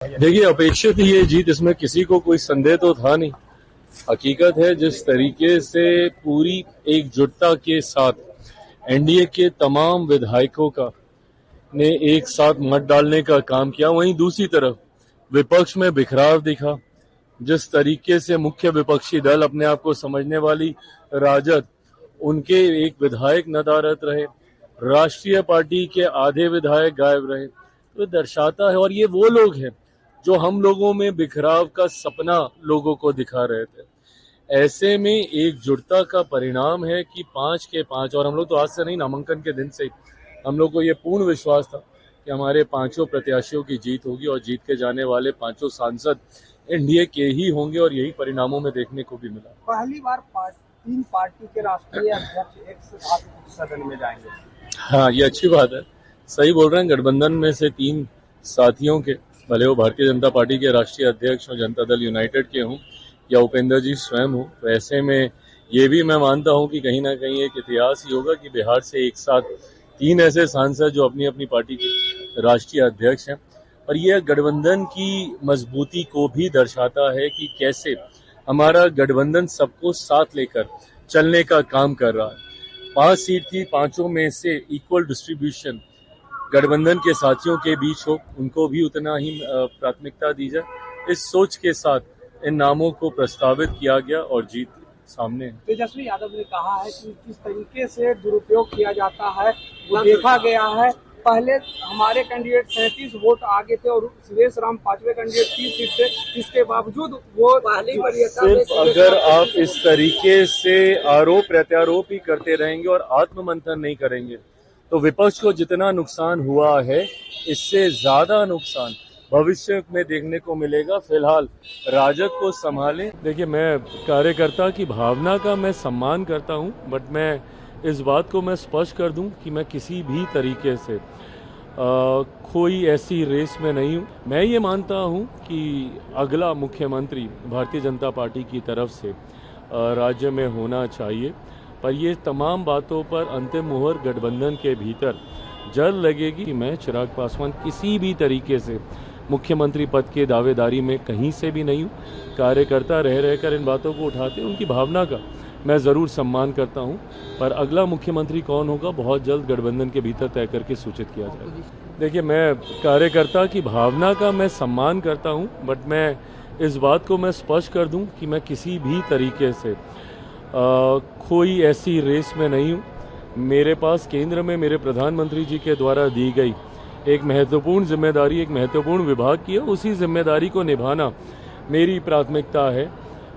देखिए, अपेक्षित ही ये जीत, इसमें किसी को कोई संदेह तो था नहीं। हकीकत है जिस तरीके से पूरी एकजुटता के साथ एनडीए के तमाम विधायकों का ने एक साथ मत डालने का काम किया, वहीं दूसरी तरफ विपक्ष में बिखराव दिखा। जिस तरीके से मुख्य विपक्षी दल अपने आप को समझने वाली राजद, उनके एक विधायक नदारद रहे, राष्ट्रीय पार्टी के आधे विधायक गायब रहे, तो दर्शाता है। और ये वो लोग हैं जो हम लोगों में बिखराव का सपना लोगों को दिखा रहे थे। ऐसे में एकजुटता का परिणाम है कि 5 के 5, और हम लोग तो आज से नहीं, नामांकन के दिन से ही हम लोग को ये पूर्ण विश्वास था कि हमारे पांचों प्रत्याशियों की जीत होगी और जीत के जाने वाले पांचों सांसद एनडीए के ही होंगे, और यही परिणामों में देखने को भी मिला। पहली बार 3 पार्टी के राष्ट्रीय अध्यक्ष एक साथ सदन में जाएंगे। हाँ, ये अच्छी बात है, सही बोल रहे हैं। गठबंधन में से 3 साथियों के, भले वो भारतीय जनता पार्टी के राष्ट्रीय अध्यक्ष और जनता दल यूनाइटेड के हों या उपेंद्र जी स्वयं हो, तो ऐसे में ये भी मैं मानता हूं कि कहीं ना कहीं एक इतिहास ही होगा कि बिहार से एक साथ 3 ऐसे सांसद जो अपनी अपनी पार्टी के राष्ट्रीय अध्यक्ष हैं। और यह गठबंधन की मजबूती को भी दर्शाता है कि कैसे हमारा गठबंधन सबको साथ लेकर चलने का काम कर रहा है। 5 सीट थी, 5 में से इक्वल डिस्ट्रीब्यूशन गठबंधन के साथियों के बीच हो, उनको भी उतना ही प्राथमिकता दी जाए, इस सोच के साथ इन नामों को प्रस्तावित किया गया और जीत सामने है। तेजस्वी यादव ने कहा है कि किस तरीके से दुरुपयोग किया जाता है वो देखा गया है। पहले हमारे कैंडिडेट 37 वोट आगे थे और सुरेश राम 5वें कैंडिडेट 30 सीट थे, इसके बावजूद वो पहली वरीयता में। सिर्फ अगर आप इस तरीके से आरोप प्रत्यारोप ही करते रहेंगे और आत्ममंथन नहीं करेंगे, तो विपक्ष को जितना नुकसान हुआ है, इससे ज्यादा नुकसान भविष्य में देखने को मिलेगा। फिलहाल राजद को संभालें। देखिए, मैं कार्यकर्ता की भावना का मैं सम्मान करता हूं, बट मैं इस बात को मैं स्पष्ट कर दूं कि मैं किसी भी तरीके से कोई ऐसी रेस में नहीं हूं। मैं ये मानता हूं कि अगला मुख्यमंत्री भारतीय जनता पार्टी की तरफ से राज्य में होना चाहिए, पर ये तमाम बातों पर अंतिम मुहर गठबंधन के भीतर जल्द लगेगी कि मैं चिराग पासवान किसी भी तरीके से मुख्यमंत्री पद के दावेदारी में कहीं से भी नहीं हूँ। कार्यकर्ता रह रहकर इन बातों को उठाते हैं, उनकी भावना का मैं ज़रूर सम्मान करता हूँ, पर अगला मुख्यमंत्री कौन होगा बहुत जल्द गठबंधन के भीतर तय करके सूचित किया जाएगा। देखिए, मैं कार्यकर्ता की भावना का मैं सम्मान करता हूँ, बट मैं इस बात को मैं स्पष्ट कर दूँ कि मैं किसी भी तरीके से कोई ऐसी रेस में नहीं हूँ। मेरे पास केंद्र में मेरे प्रधानमंत्री जी के द्वारा दी गई एक महत्वपूर्ण जिम्मेदारी, एक महत्वपूर्ण विभाग की है, उसी जिम्मेदारी को निभाना मेरी प्राथमिकता है।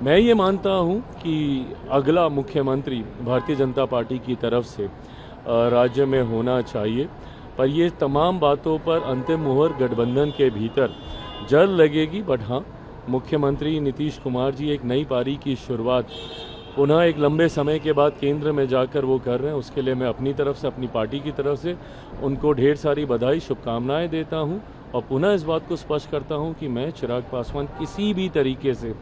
मैं ये मानता हूँ कि अगला मुख्यमंत्री भारतीय जनता पार्टी की तरफ से राज्य में होना चाहिए, पर ये तमाम बातों पर अंतिम मुहर गठबंधन के भीतर जल्द लगेगी। बट हाँ, मुख्यमंत्री नीतीश कुमार जी एक नई पारी की शुरुआत पुनः एक लंबे समय के बाद केंद्र में जाकर वो कर रहे हैं, उसके लिए मैं अपनी तरफ से, अपनी पार्टी की तरफ से उनको ढेर सारी बधाई, शुभकामनाएं देता हूं। और पुनः इस बात को स्पष्ट करता हूं कि मैं चिराग पासवान किसी भी तरीके से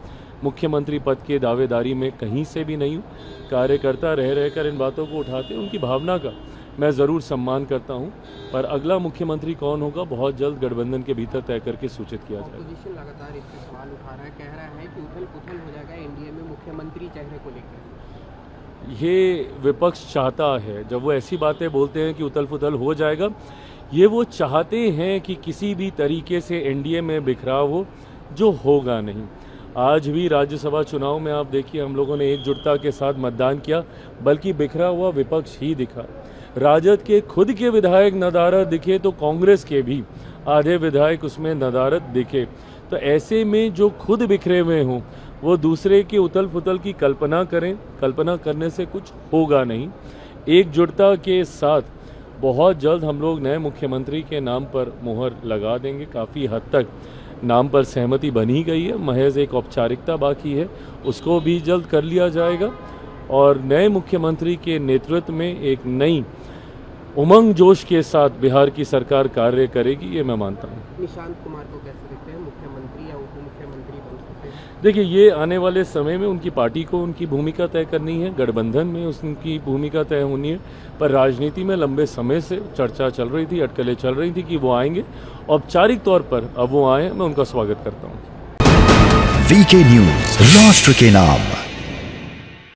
मुख्यमंत्री पद के दावेदारी में कहीं से भी नहीं हूँ। कार्यकर्ता रह रहकर इन बातों को उठाते हैं, उनकी भावना का मैं ज़रूर सम्मान करता हूं, पर अगला मुख्यमंत्री कौन होगा बहुत जल्द गठबंधन के भीतर तय करके सूचित किया जाएगा। अपोजिशन लगातार इस पर सवाल उठा रहा है, कह रहा है कि उथल-पुथल हो जाएगा एनडीए में मुख्यमंत्री चेहरे को लेकर। ये विपक्ष चाहता है, जब वो ऐसी बातें बोलते हैं कि उथल-पुथल हो जाएगा, ये वो चाहते हैं कि किसी भी तरीके से एनडीए में बिखराव हो, जो होगा नहीं। आज भी राज्यसभा चुनाव में आप देखिए, हम लोगों ने एकजुटता के साथ मतदान किया, बल्कि बिखरा हुआ विपक्ष ही दिखा। राजद के खुद के विधायक नदारद दिखे तो कांग्रेस के भी आधे विधायक उसमें नदारद दिखे। तो ऐसे में जो खुद बिखरे हुए हों, वो दूसरे के उथल पुथल की कल्पना करें, कल्पना करने से कुछ होगा नहीं। एकजुटता के साथ बहुत जल्द हम लोग नए मुख्यमंत्री के नाम पर मुहर लगा देंगे। काफ़ी हद तक नाम पर सहमति बनी गई है, महज एक औपचारिकता बाकी है, उसको भी जल्द कर लिया जाएगा। और नए मुख्यमंत्री के नेतृत्व में एक नई उमंग जोश के साथ बिहार की सरकार कार्य करेगी, ये मैं मानता हूँ। निशांत कुमार को कैसे देखते हैं, मुख्यमंत्री या उप मुख्यमंत्री बन सकते हैं? देखिए, ये आने वाले समय में उनकी पार्टी को उनकी भूमिका तय करनी है, गठबंधन में उनकी भूमिका तय होनी है। पर राजनीति में लंबे समय से चर्चा चल रही थी, अटकलें चल रही थी कि वो आएंगे। औपचारिक तौर पर अब वो आए, मैं उनका स्वागत करता हूँ। वीके न्यूज, राष्ट्र के नाम।